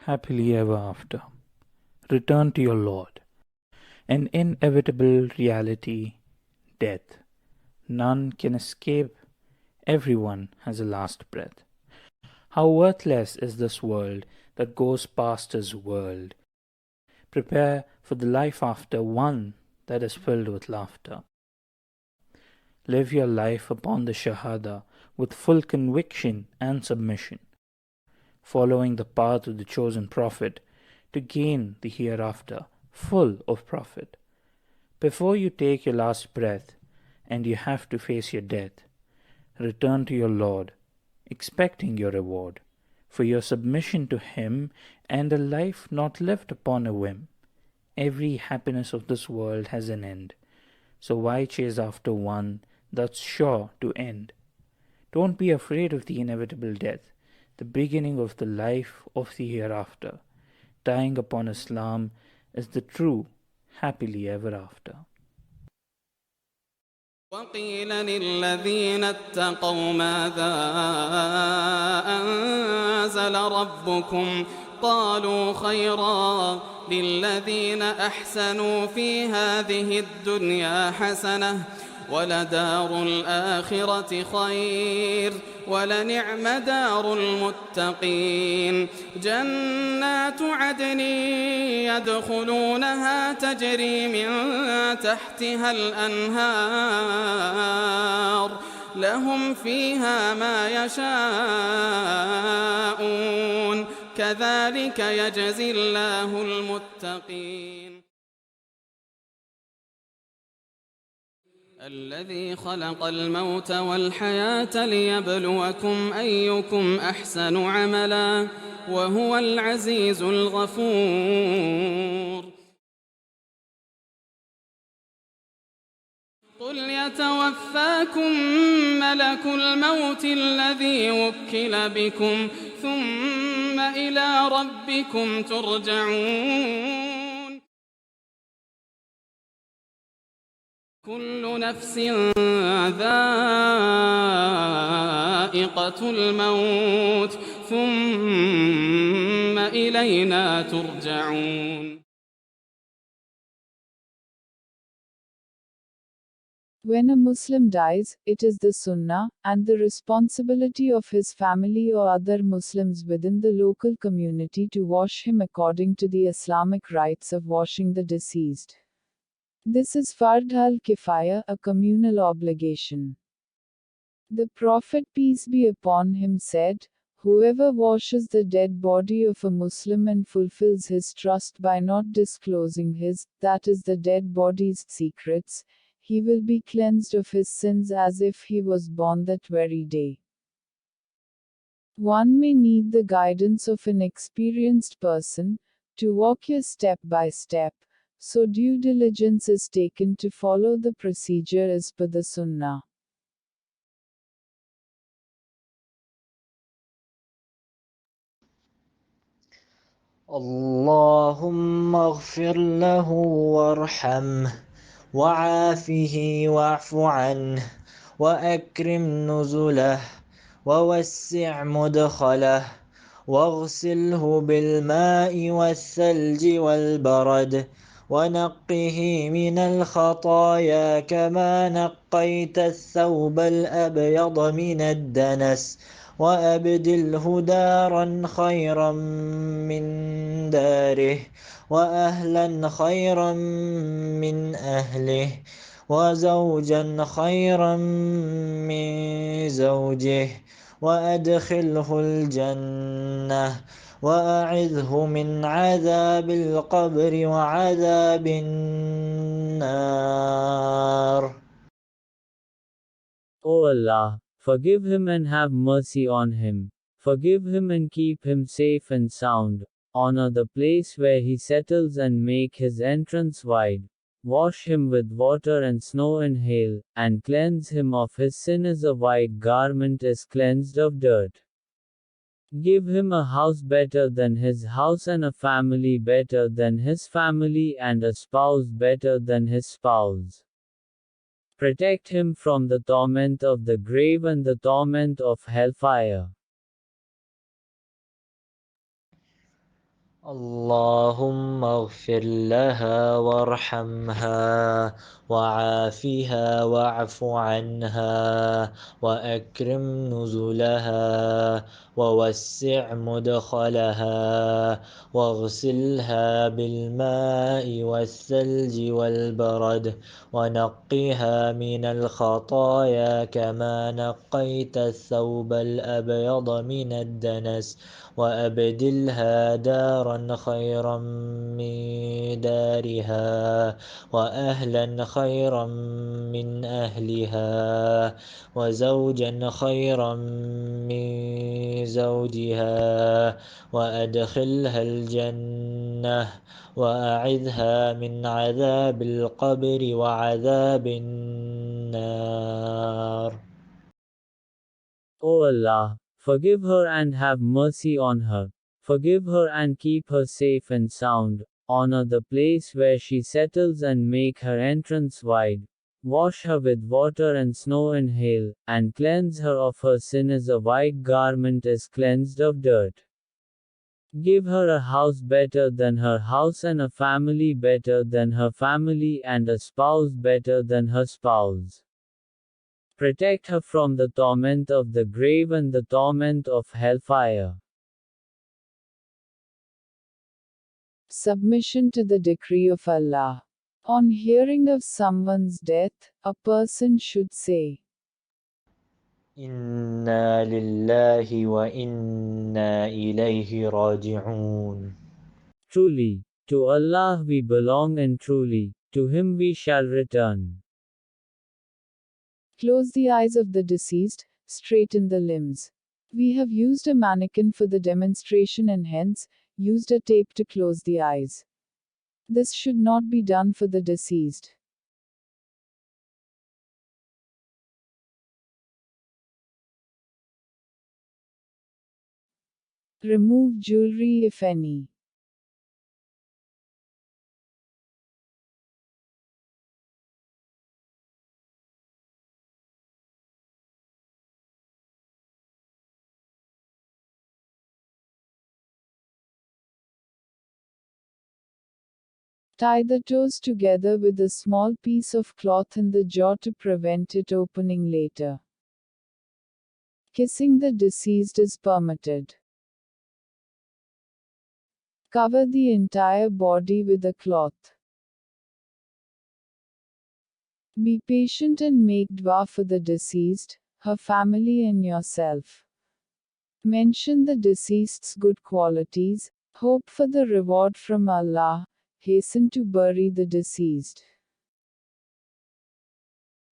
happily ever after. Return to your Lord. An inevitable reality, death. None can escape. Everyone has a last breath. How worthless is this world that goes past his world. Prepare for the life after, one that is filled with laughter. Live your life upon the Shahada with full conviction and submission, following the path of the chosen Prophet to gain the hereafter full of profit. Before you take your last breath and you have to face your death, return to your Lord, expecting your reward for your submission to Him and a life not lived upon a whim. Every happiness of this world has an end, so why chase after one that's sure to end? Don't be afraid of the inevitable death, the beginning of the life of the hereafter. Dying upon Islam is the true happily ever after. وقيل للذين اتقوا ماذا أنزل ربكم قالوا خيرا للذين أحسنوا في هذه الدنيا حسنة ولدار الآخرة خير ولنعم دار المتقين جنات عدن يدخلونها تجري من تحتها الأنهار لهم فيها ما يشاءون كذلك يجزي الله المتقين الذي خلق الموت والحياة ليبلوكم أيكم أحسن عملا وهو العزيز الغفور قل يتوفاكم ملك الموت الذي وكل بكم ثم إلى ربكم ترجعون كل نفس ذائقة الموت ثم إلينا ترجعون. When a Muslim dies, it is the Sunnah, and the responsibility of his family or other Muslims within the local community to wash him according to the Islamic rites of washing the deceased. This is Fard al-Kifaya, a communal obligation. The Prophet, peace be upon him, said, "Whoever washes the dead body of a Muslim and fulfills his trust by not disclosing his, that is the dead body's secrets, he will be cleansed of his sins as if he was born that very day." One may need the guidance of an experienced person to walk you step by step, so due diligence is taken to follow the procedure as per the Sunnah. اللهم اغفر له وارحمه وعافه واعف عنه وأكرم نزله ووسع مدخله واغسله بالماء والثلج والبرد ونقه من الخطايا كما نقيت الثوب الأبيض من الدنس وأبدله دارا خيرا من داره وأهلا خيرا من أهله وزوجا خيرا من زوجه وأدخله الجنة وأعذه من عذاب القبر وعذاب النار. O Allah, forgive him and have mercy on him. Forgive him and keep him safe and sound. Honor the place where he settles and make his entrance wide. Wash him with water and snow and hail, and cleanse him of his sin as a white garment is cleansed of dirt. Give him a house better than his house and a family better than his family and a spouse better than his spouse. Protect him from the torment of the grave and the torment of hellfire. اللهم اغفر لها وارحمها وعافها واعف عنها وأكرم نزلها ووسع مدخلها واغسلها بالماء والثلج والبرد ونقها من الخطايا كما نقيت الثوب الأبيض من الدنس وأبدلها دارا خيرا من دارها وأهلا خيرا من أهلها وزوجا خيرا من زوجها وأدخلها الجنة وأعذها من عذاب القبر وعذاب النار. O Allah, forgive her and have mercy on her. Forgive her and keep her safe and sound. Honor the place where she settles and make her entrance wide. Wash her with water and snow and hail, and cleanse her of her sin as a white garment is cleansed of dirt. Give her a house better than her house and a family better than her family and a spouse better than her spouse. Protect her from the torment of the grave and the torment of hellfire. Submission to the decree of Allah. On hearing of someone's death, a person should say, إنا لله وإنا إليه راجعون. Truly, to Allah we belong and truly, to Him we shall return. Close the eyes of the deceased, straighten the limbs. We have used a mannequin for the demonstration and hence, used a tape to close the eyes. This should not be done for the deceased. Remove jewelry if any. Tie the toes together with a small piece of cloth in the jaw to prevent it opening later. Kissing the deceased is permitted. Cover the entire body with a cloth. Be patient and make dua for the deceased, her family and yourself. Mention the deceased's good qualities, hope for the reward from Allah, hasten to bury the deceased.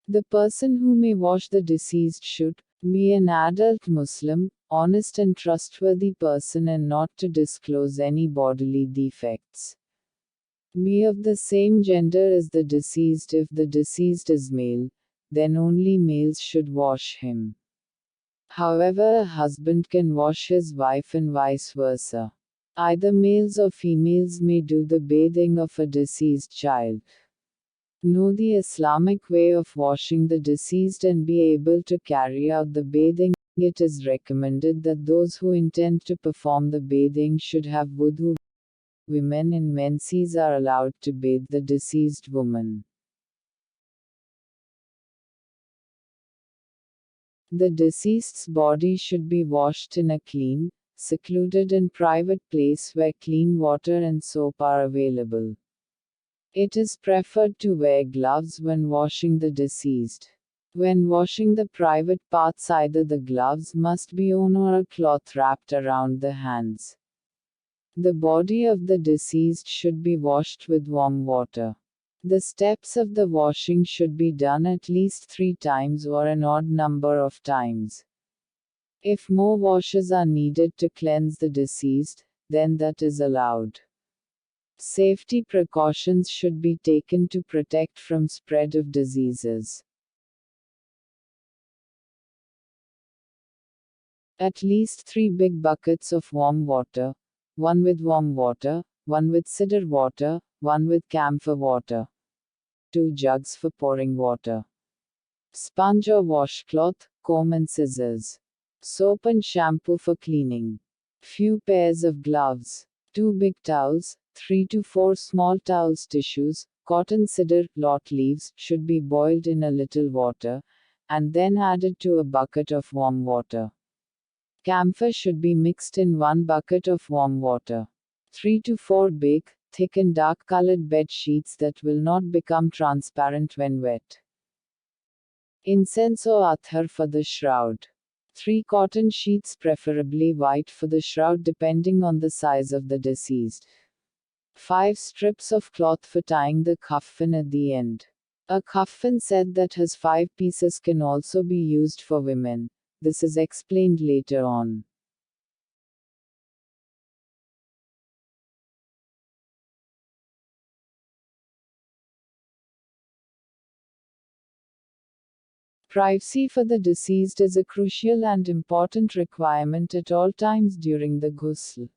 The person who may wash the deceased should be an adult Muslim, honest and trustworthy person and not to disclose any bodily defects. Be of the same gender as the deceased. If the deceased is male, then only males should wash him. However, a husband can wash his wife and vice versa. Either males or females may do the bathing of a deceased child. Know the Islamic way of washing the deceased and be able to carry out the bathing. It is recommended that those who intend to perform the bathing should have wudu. Women in menses are allowed to bathe the deceased woman. The deceased's body should be washed in a clean, secluded and private place where clean water and soap are available. It is preferred to wear gloves when washing the deceased. When washing the private parts, either the gloves must be on or a cloth wrapped around the hands. The body of the deceased should be washed with warm water. The steps of the washing should be done at least 3 times or an odd number of times. If more washes are needed to cleanse the deceased, then that is allowed. Safety precautions should be taken to protect from spread of diseases. At least 3 big buckets of warm water, one with warm water, one with cider water, one with camphor water. 2 jugs for pouring water. Sponge or washcloth, comb and scissors. Soap and shampoo for cleaning. Few pairs of gloves. 2 big towels, 3 to 4 small towels. Tissues, cotton cedar, lot leaves, should be boiled in a little water, and then added to a bucket of warm water. Camphor should be mixed in 1 bucket of warm water. 3 to 4 big, thick and dark colored bed sheets that will not become transparent when wet. Incense or athar for the shroud. 3 cotton sheets, preferably white, for the shroud depending on the size of the deceased. 5 strips of cloth for tying the kaffan at the end. A kaffan set that has 5 pieces can also be used for women. This is explained later on. Privacy for the deceased is a crucial and important requirement at all times during the ghusl.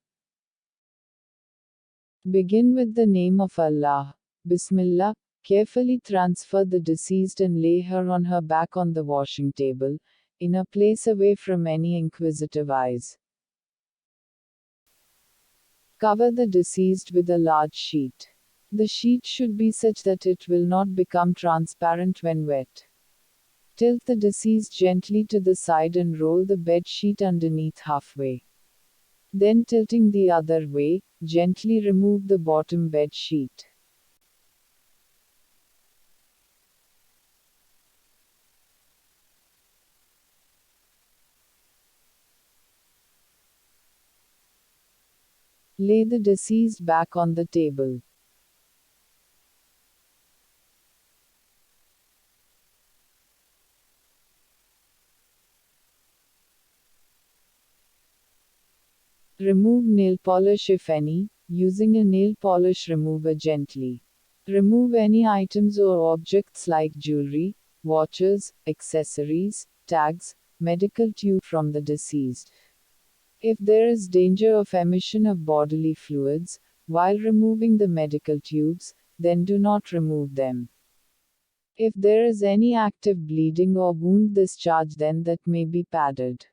Begin with the name of Allah. Bismillah. Carefully transfer the deceased and lay her on her back on the washing table, in a place away from any inquisitive eyes. Cover the deceased with a large sheet. The sheet should be such that it will not become transparent when wet. Tilt the deceased gently to the side and roll the bed sheet underneath halfway. Then, tilting the other way, gently remove the bottom bed sheet. Lay the deceased back on the table. Remove nail polish if any, using a nail polish remover gently. Remove any items or objects like jewelry, watches, accessories, tags, medical tube from the deceased. If there is danger of emission of bodily fluids while removing the medical tubes, then do not remove them. If there is any active bleeding or wound discharge, then that may be padded.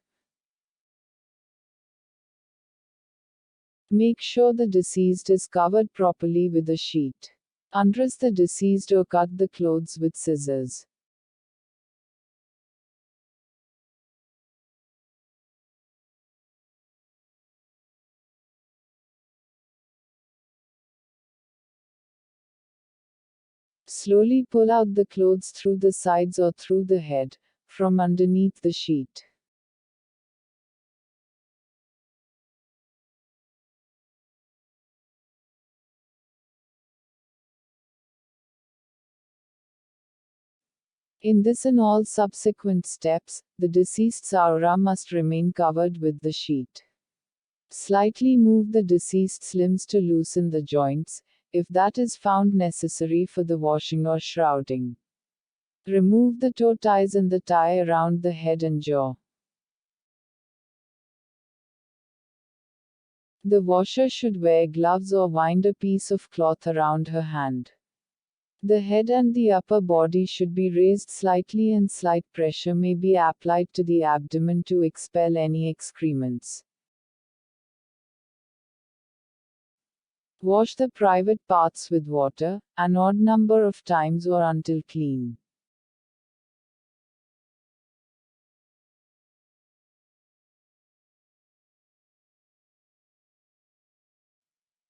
Make sure the deceased is covered properly with a sheet. Undress the deceased or cut the clothes with scissors. Slowly pull out the clothes through the sides or through the head, from underneath the sheet. In this and all subsequent steps, the deceased's aura must remain covered with the sheet. Slightly move the deceased's limbs to loosen the joints, if that is found necessary for the washing or shrouding. Remove the toe ties and the tie around the head and jaw. The washer should wear gloves or wind a piece of cloth around her hand. The head and the upper body should be raised slightly and slight pressure may be applied to the abdomen to expel any excrements. Wash the private parts with water, an odd number of times or until clean.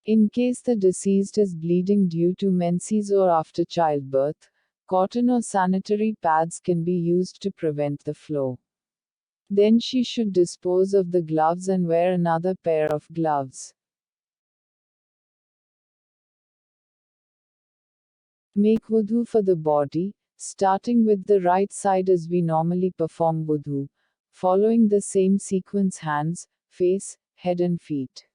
In case the deceased is bleeding due to menses or after childbirth, cotton or sanitary pads can be used to prevent the flow. Then she should dispose of the gloves and wear another pair of gloves. Make wudu for the body, starting with the right side as we normally perform wudu, following the same sequence: hands, face, head and feet.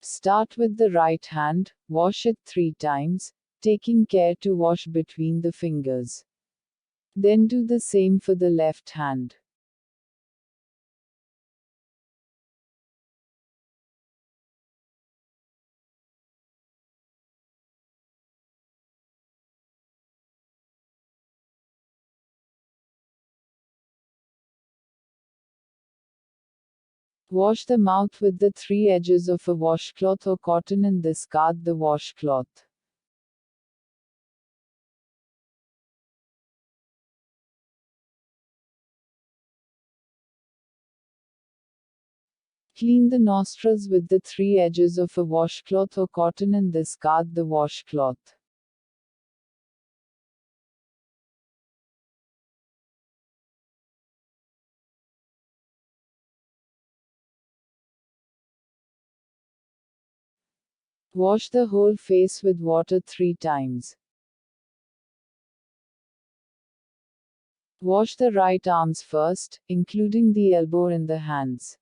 Start with the right hand, wash it 3 times, taking care to wash between the fingers. Then do the same for the left hand. Wash the mouth with the three edges of a washcloth or cotton and discard the washcloth. Clean the nostrils with the three edges of a washcloth or cotton and discard the washcloth. Wash the whole face with water 3 times. Wash the right arms first, including the elbow and the hands.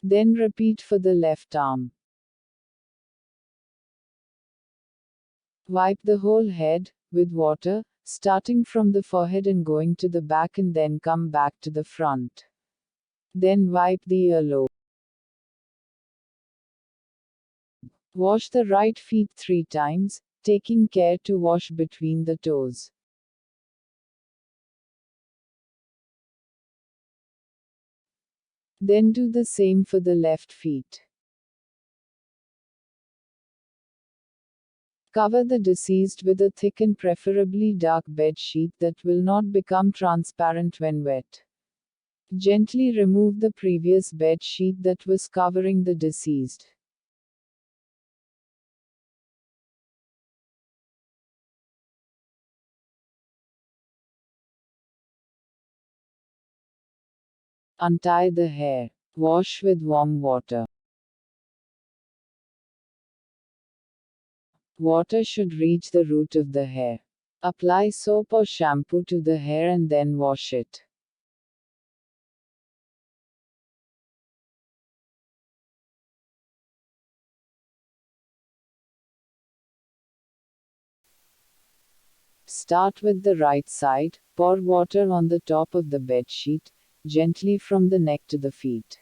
Then repeat for the left arm. Wipe the whole head with water, starting from the forehead and going to the back and then come back to the front. Then wipe the earlobe. Wash the right feet 3 times, taking care to wash between the toes. Then do the same for the left feet. Cover the deceased with a thick and preferably dark bed sheet that will not become transparent when wet. Gently remove the previous bed sheet that was covering the deceased. Untie the hair. Wash with warm water. Water should reach the root of the hair. Apply soap or shampoo to the hair and then wash it. Start with the right side, pour water on the top of the bed sheet, gently from the neck to the feet.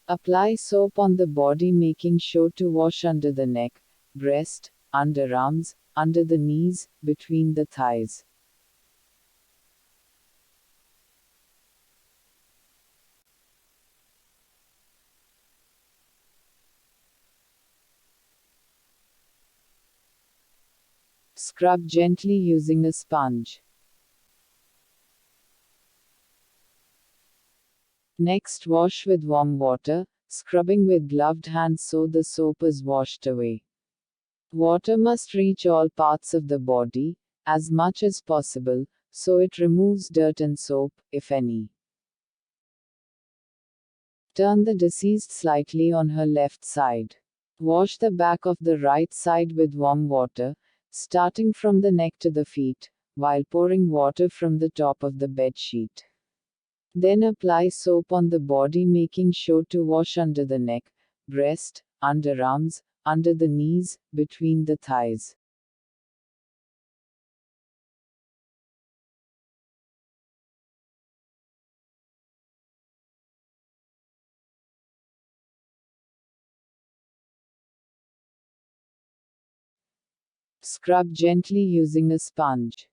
Apply soap on the body, making sure to wash under the neck, breast, underarms, under the knees, between the thighs. Scrub gently using a sponge. Next, wash with warm water, scrubbing with gloved hands so the soap is washed away. Water must reach all parts of the body, as much as possible, so it removes dirt and soap, if any. Turn the deceased slightly on her left side. Wash the back of the right side with warm water, starting from the neck to the feet, while pouring water from the top of the bed sheet. Then apply soap on the body, making sure to wash under the neck, breast, underarms, under the knees, between the thighs. Scrub gently using a sponge.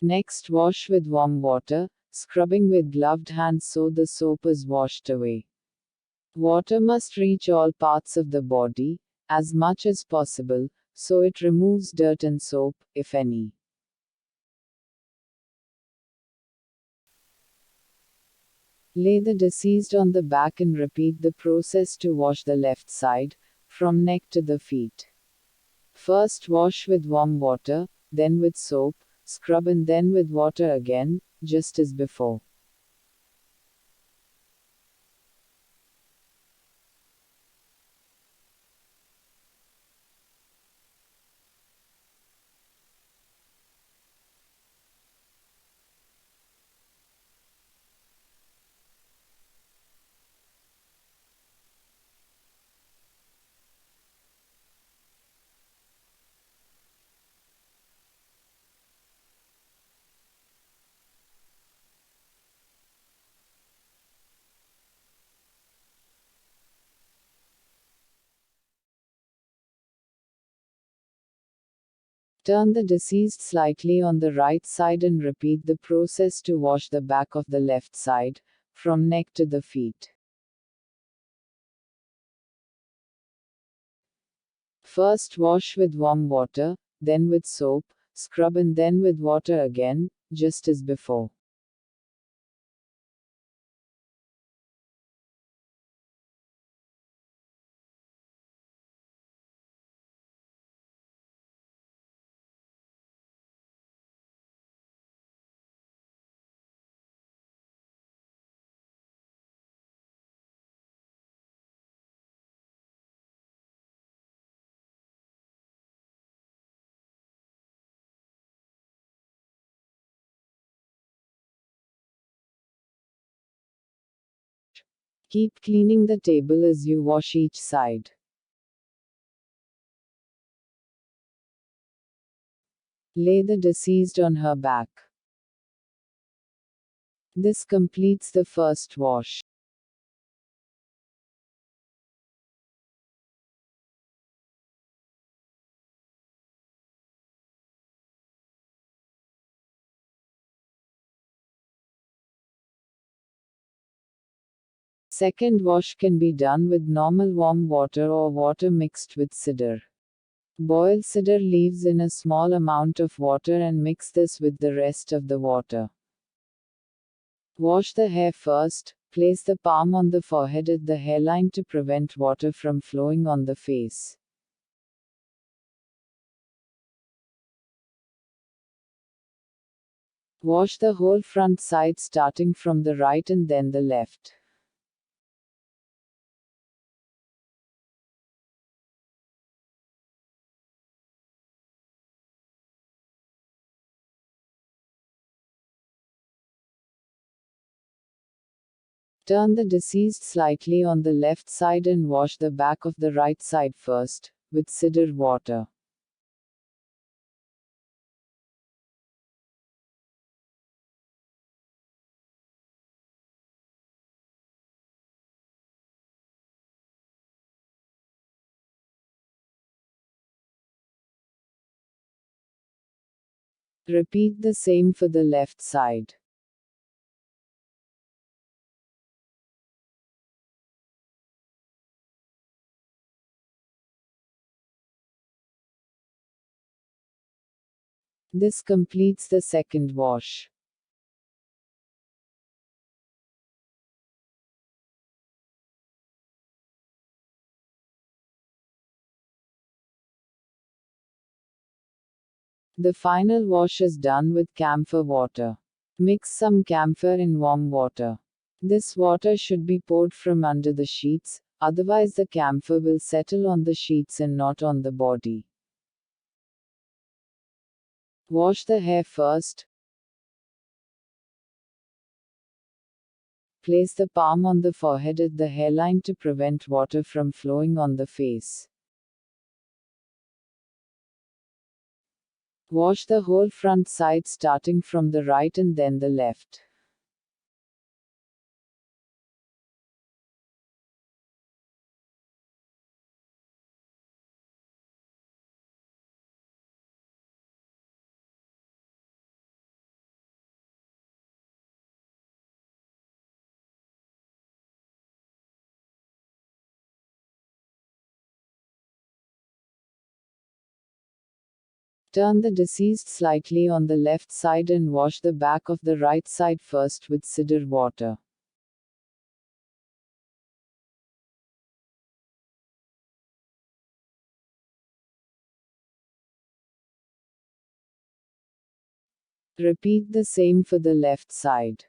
Next, wash with warm water, scrubbing with gloved hands so the soap is washed away. Water must reach all parts of the body, as much as possible, so it removes dirt and soap, if any. Lay the deceased on the back and repeat the process to wash the left side, from neck to the feet. First wash with warm water, then with soap, scrub and then with water again, just as before. Turn the deceased slightly on the right side and repeat the process to wash the back of the left side, from neck to the feet. First wash with warm water, then with soap, scrub and then with water again, just as before. Keep cleaning the table as you wash each side. Lay the deceased on her back. This completes the first wash. Second wash can be done with normal warm water or water mixed with cider. Boil cider leaves in a small amount of water and mix this with the rest of the water. Wash the hair first, place the palm on the forehead at the hairline to prevent water from flowing on the face. Wash the whole front side starting from the right and then the left. Turn the deceased slightly on the left side and wash the back of the right side first, with cider water. Repeat the same for the left side. This completes the second wash. The final wash is done with camphor water. Mix some camphor in warm water. This water should be poured from under the sheets, otherwise the camphor will settle on the sheets and not on the body. Wash the hair first. Place the palm on the forehead at the hairline to prevent water from flowing on the face. Wash the whole front side starting from the right and then the left. Turn the deceased slightly on the left side and wash the back of the right side first with cider water. Repeat the same for the left side.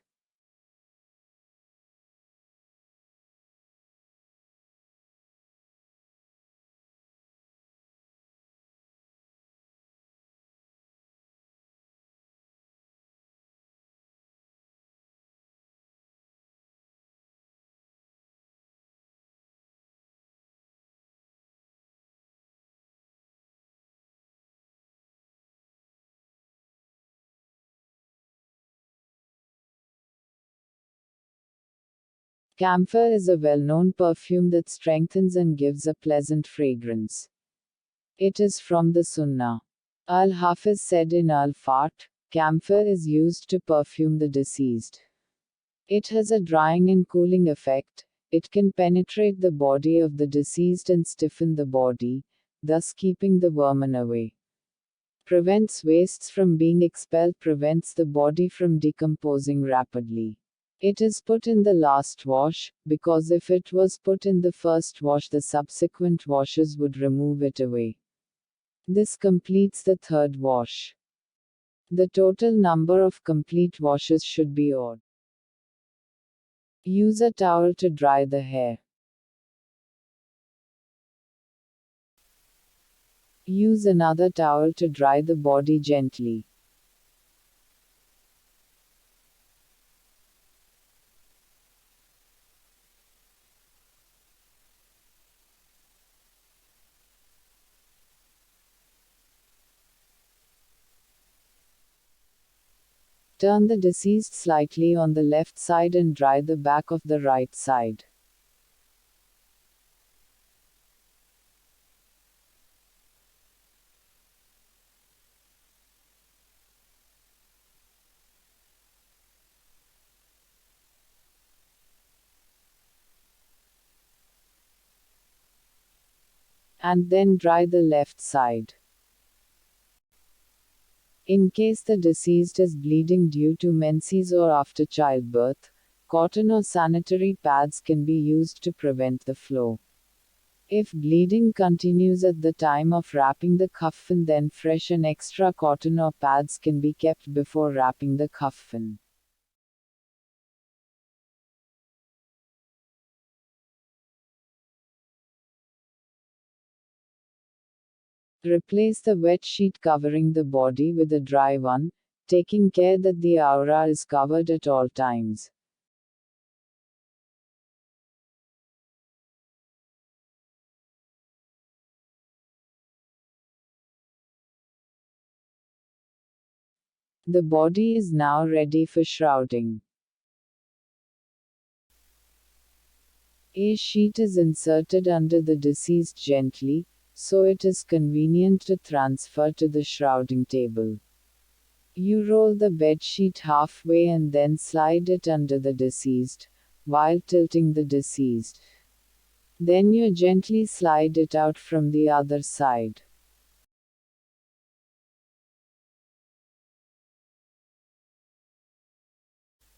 Camphor is a well-known perfume that strengthens and gives a pleasant fragrance. It is from the Sunnah. Al-Hafiz said in Al-Fat, camphor is used to perfume the deceased. It has a drying and cooling effect. It can penetrate the body of the deceased and stiffen the body, thus keeping the vermin away. Prevents wastes from being expelled, prevents the body from decomposing rapidly. It is put in the last wash, because if it was put in the first wash, the subsequent washes would remove it away. This completes the third wash. The total number of complete washes should be odd. Use a towel to dry the hair. Use another towel to dry the body gently. Turn the deceased slightly on the left side and dry the back of the right side. And then dry the left side. In case the deceased is bleeding due to menses or after childbirth, cotton or sanitary pads can be used to prevent the flow. If bleeding continues at the time of wrapping the kaffan, then fresh and extra cotton or pads can be kept before wrapping the kaffan. Replace the wet sheet covering the body with a dry one, taking care that the aura is covered at all times. The body is now ready for shrouding. A sheet is inserted under the deceased gently, so it is convenient to transfer to the shrouding table. You roll the bed sheet halfway and then slide it under the deceased, while tilting the deceased. Then you gently slide it out from the other side.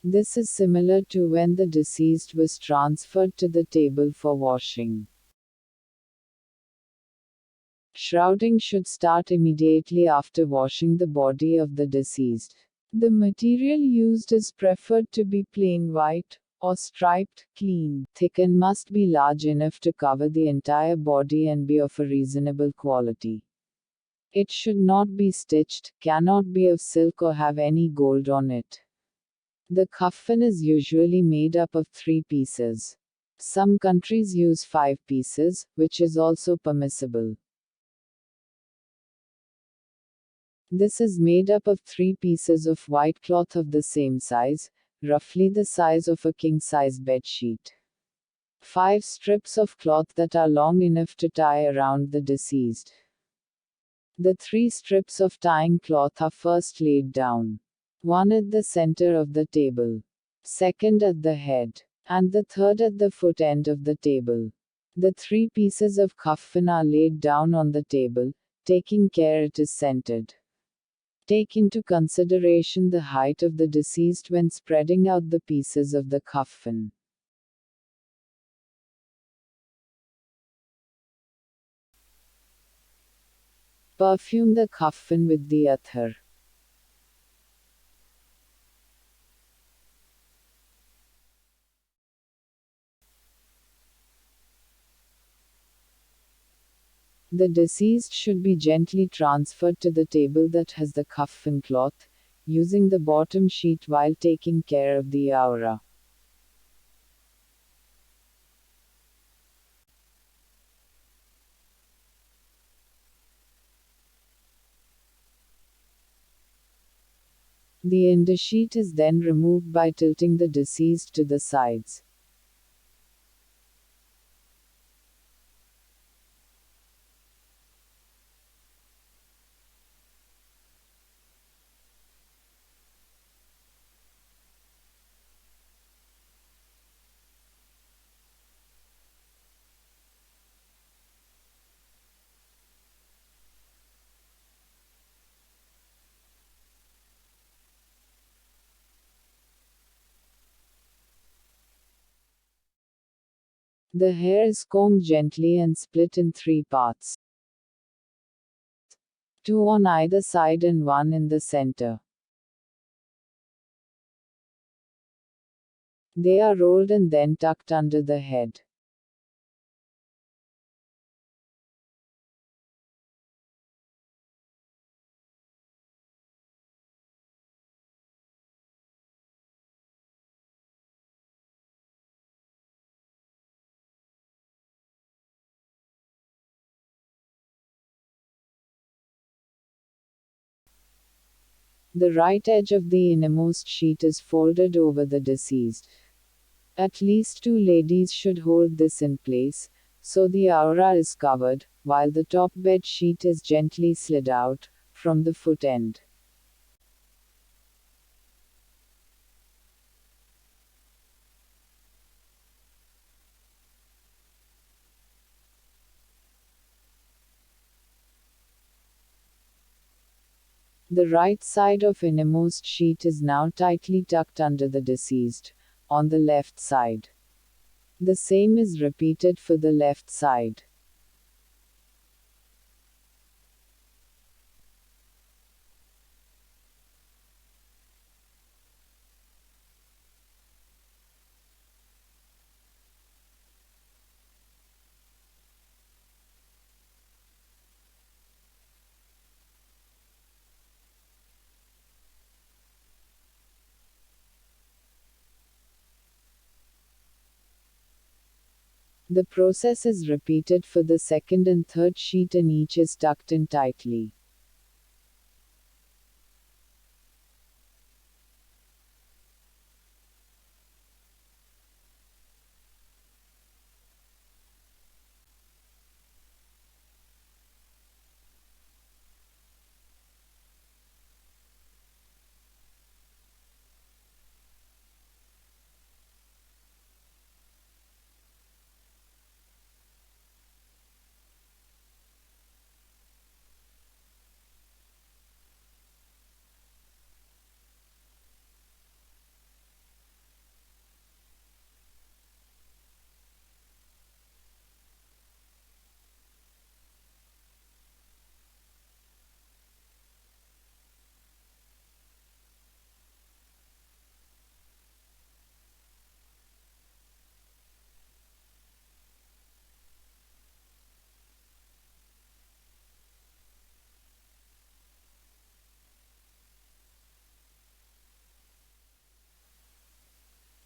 This is similar to when the deceased was transferred to the table for washing. Shrouding should start immediately after washing the body of the deceased. The material used is preferred to be plain white, or striped, clean, thick, and must be large enough to cover the entire body and be of a reasonable quality. It should not be stitched, cannot be of silk or have any gold on it. The kaffan is usually made up of 3 pieces. Some countries use 5 pieces, which is also permissible. This is made up of 3 pieces of white cloth of the same size, roughly the size of a king-size bedsheet. 5 strips of cloth that are long enough to tie around the deceased. The 3 strips of tying cloth are first laid down. One at the center of the table, second at the head, and the third at the foot end of the table. The 3 pieces of kaffan are laid down on the table, taking care it is centered. Take into consideration the height of the deceased when spreading out the pieces of the kaffan. Perfume the kaffan with the attar. The deceased should be gently transferred to the table that has the kaffan cloth, using the bottom sheet while taking care of the aura. The undersheet is then removed by tilting the deceased to the sides. The hair is combed gently and split in 3 parts. 2 on either side and 1 in the center. They are rolled and then tucked under the head. The right edge of the innermost sheet is folded over the deceased. At least 2 ladies should hold this in place, so the aura is covered, while the top bed sheet is gently slid out from the foot end. The right side of innermost sheet is now tightly tucked under the deceased, on the left side. The same is repeated for the left side. The process is repeated for the second and third sheet and each is tucked in tightly.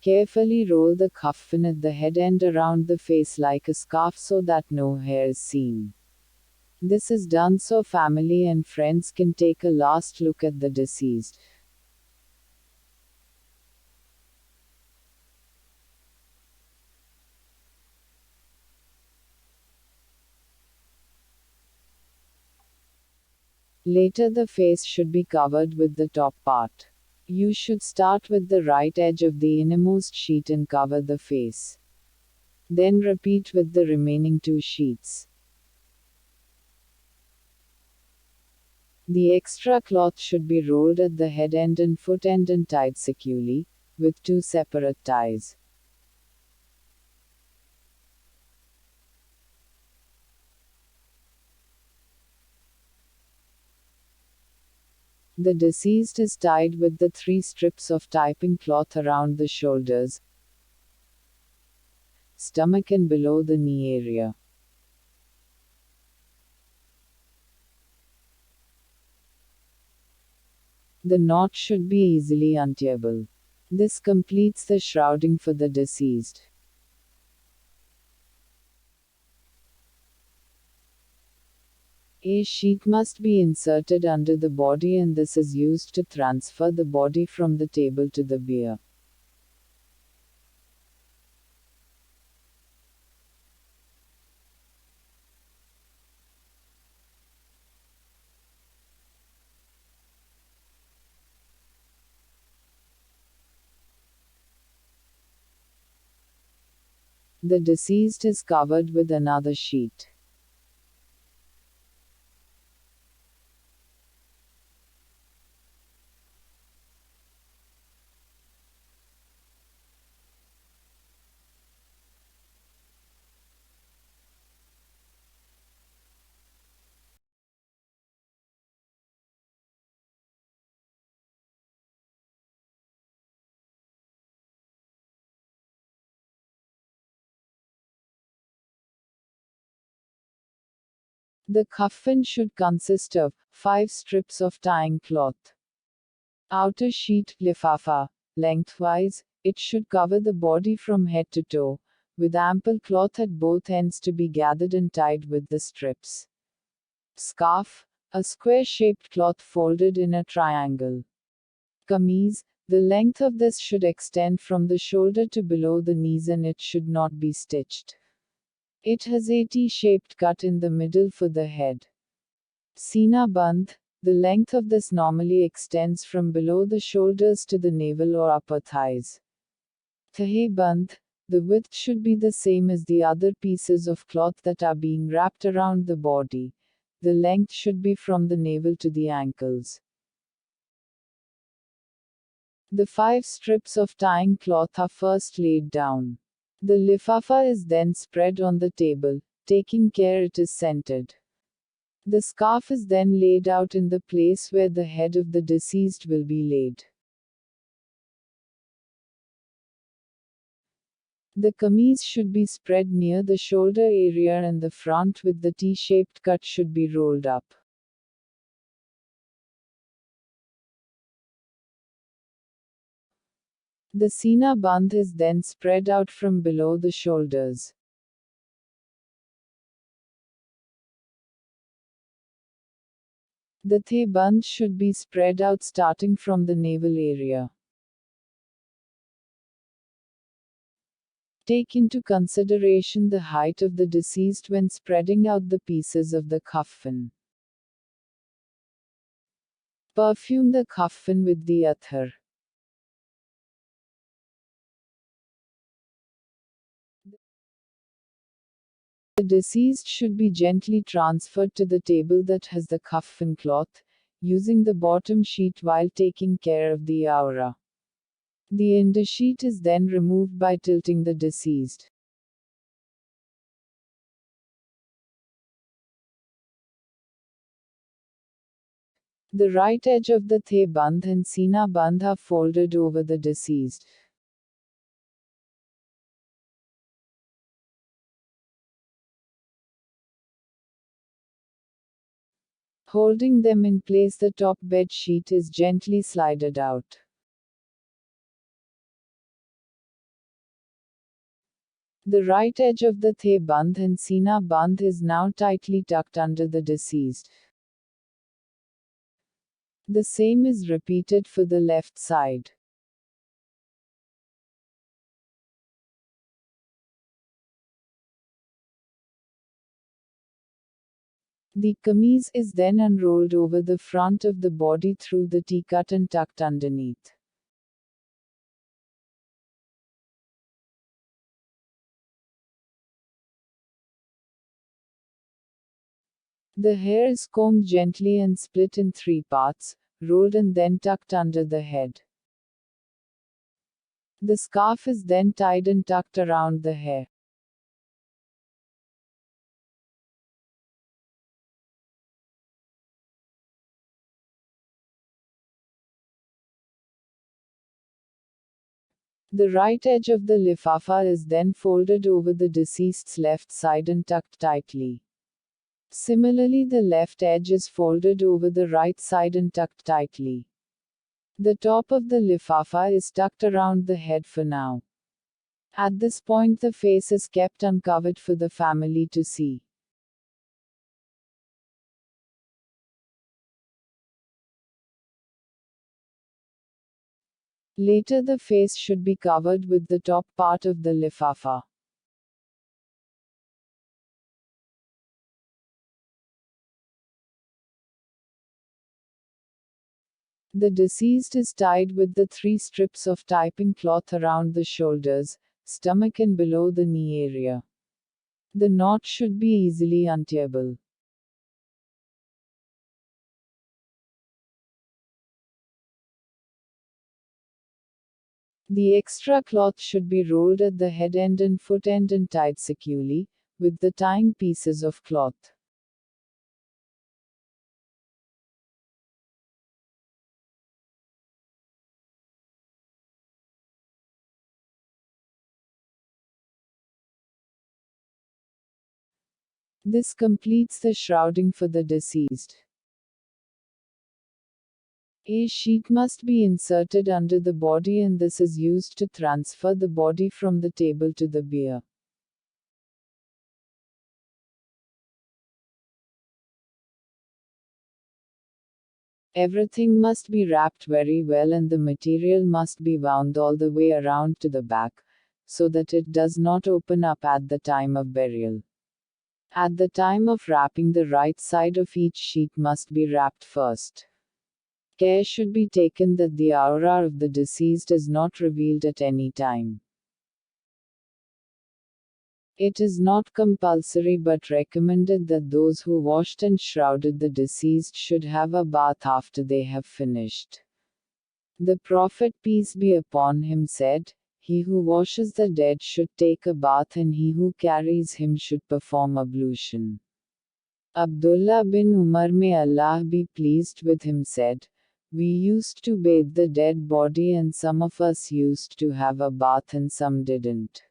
Carefully roll the kaffan at the head end around the face like a scarf so that no hair is seen. This is done so family and friends can take a last look at the deceased. Later the face should be covered with the top part. You should start with the right edge of the innermost sheet and cover the face. Then repeat with the remaining 2 sheets. The extra cloth should be rolled at the head end and foot end and tied securely, with 2 separate ties. The deceased is tied with the 3 strips of typing cloth around the shoulders, stomach and below the knee area. The knot should be easily untiable. This completes the shrouding for the deceased. A sheet must be inserted under the body and this is used to transfer the body from the table to the bier. The deceased is covered with another sheet. The kaffan should consist of 5 strips of tying cloth. Outer sheet, lifafa. Lengthwise, it should cover the body from head to toe, with ample cloth at both ends to be gathered and tied with the strips. Scarf, a square-shaped cloth folded in a triangle. Kameez, the length of this should extend from the shoulder to below the knees and it should not be stitched. It has a T-shaped cut in the middle for the head. Sina Bandh, the length of this normally extends from below the shoulders to the navel or upper thighs. Tahe Bandh, the width should be the same as the other pieces of cloth that are being wrapped around the body. The length should be from the navel to the ankles. The 5 strips of tying cloth are first laid down. The lifafa is then spread on the table, taking care it is centered. The scarf is then laid out in the place where the head of the deceased will be laid. The kameez should be spread near the shoulder area and the front with the T-shaped cut should be rolled up. The sina bandh is then spread out from below the shoulders. The the bandh should be spread out starting from the navel area. Take into consideration the height of the deceased when spreading out the pieces of the kaffan. Perfume the kaffan with the athar. The deceased should be gently transferred to the table that has the kaffan cloth, using the bottom sheet while taking care of the aura. The undersheet is then removed by tilting the deceased. The right edge of the the bandh and sina bandh are folded over the deceased. Holding them in place, the top bed sheet is gently slided out. The right edge of the the bandh and sina bandh is now tightly tucked under the deceased. The same is repeated for the left side. The kameez is then unrolled over the front of the body through the T-cut and tucked underneath. The hair is combed gently and split in 3 parts, rolled and then tucked under the head. The scarf is then tied and tucked around the hair. The right edge of the lifafa is then folded over the deceased's left side and tucked tightly. Similarly, the left edge is folded over the right side and tucked tightly. The top of the lifafa is tucked around the head for now. At this point, the face is kept uncovered for the family to see. Later, the face should be covered with the top part of the lifafa. The deceased is tied with the 3 strips of tying cloth around the shoulders, stomach and below the knee area. The knot should be easily untiable. The extra cloth should be rolled at the head end and foot end and tied securely, with the tying pieces of cloth. This completes the shrouding for the deceased. A sheet must be inserted under the body, and this is used to transfer the body from the table to the bier. Everything must be wrapped very well, and the material must be wound all the way around to the back, so that it does not open up at the time of burial. At the time of wrapping, the right side of each sheet must be wrapped first. Care should be taken that the aura of the deceased is not revealed at any time. It is not compulsory but recommended that those who washed and shrouded the deceased should have a bath after they have finished. The Prophet, peace be upon him, said, "He who washes the dead should take a bath, and he who carries him should perform ablution." Abdullah bin Umar, may Allah be pleased with him, said, "We used to bathe the dead body, and some of us used to have a bath and some didn't."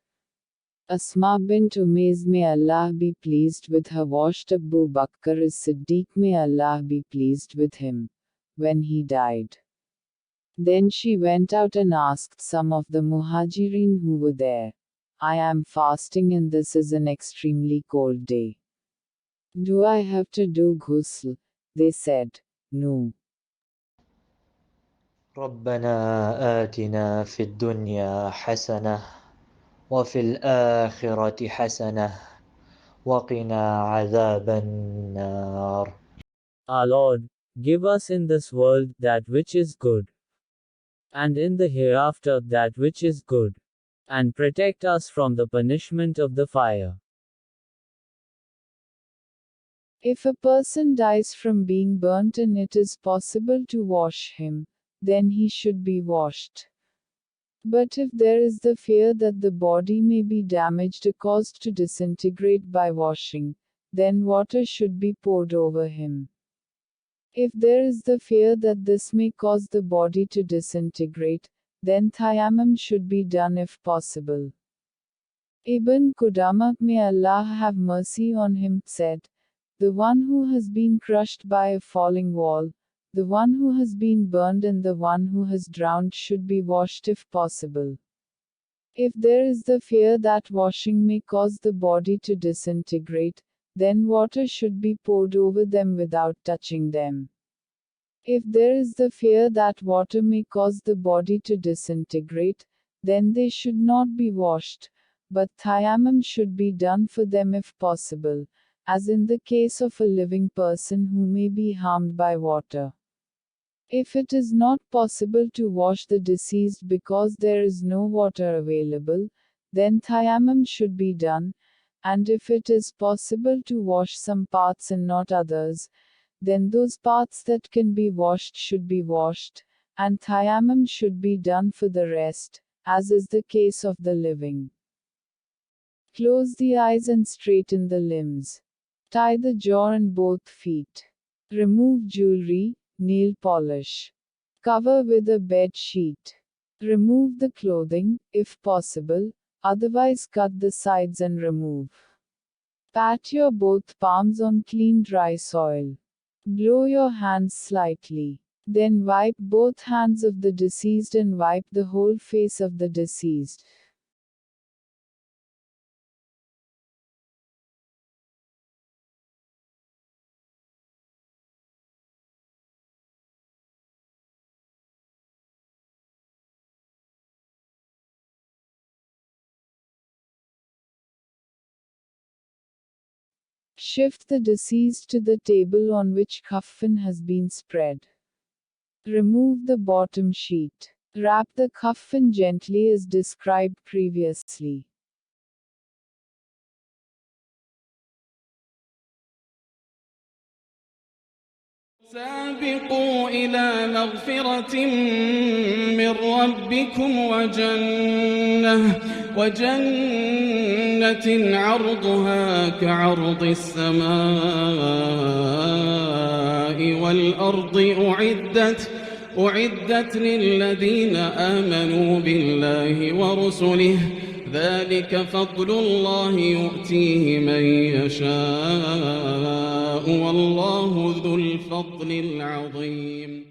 Asma bint Umayz, may Allah be pleased with her, washed Abu Bakr as-Siddiq, may Allah be pleased with him, when he died. Then she went out and asked some of the Muhajirin who were there, "I am fasting and this is an extremely cold day. Do I have to do ghusl?" They said, "No." ربنا آتنا في الدنيا حسنة وفي الآخرة حسنة وقنا عذاب النار. Our Lord, give us in this world that which is good, and in the hereafter that which is good, and protect us from the punishment of the fire. If a person dies from being burnt and it is possible to wash him, then he should be washed. But if there is the fear that the body may be damaged or caused to disintegrate by washing, then water should be poured over him. If there is the fear that this may cause the body to disintegrate, then tayammum should be done if possible. Ibn Qudama, may Allah have mercy on him, said, "The one who has been crushed by a falling wall, the one who has been burned, and the one who has drowned should be washed if possible. If there is the fear that washing may cause the body to disintegrate, then water should be poured over them without touching them. If there is the fear that water may cause the body to disintegrate, then they should not be washed, but tayammum should be done for them if possible, as in the case of a living person who may be harmed by water. If it is not possible to wash the deceased because there is no water available, then tayammum should be done, and if it is possible to wash some parts and not others, then those parts that can be washed should be washed, and tayammum should be done for the rest, as is the case of the living. Close the eyes and straighten the limbs. Tie the jaw and both feet. Remove jewelry, nail polish. Cover with a bed sheet. Remove the clothing, if possible, otherwise cut the sides and remove. Pat your both palms on clean dry soil. Blow your hands slightly. Then wipe both hands of the deceased and wipe the whole face of the deceased. Shift the deceased to the table on which kaffan has been spread. Remove the bottom sheet. Wrap the kaffan gently as described previously. سابقوا إلى مغفرة من ربكم وجنة عرضها كعرض السماء والأرض أعدت للذين آمنوا بالله ورسله ذلك فضل الله يؤتيه من يشاء والله ذو الفضل العظيم.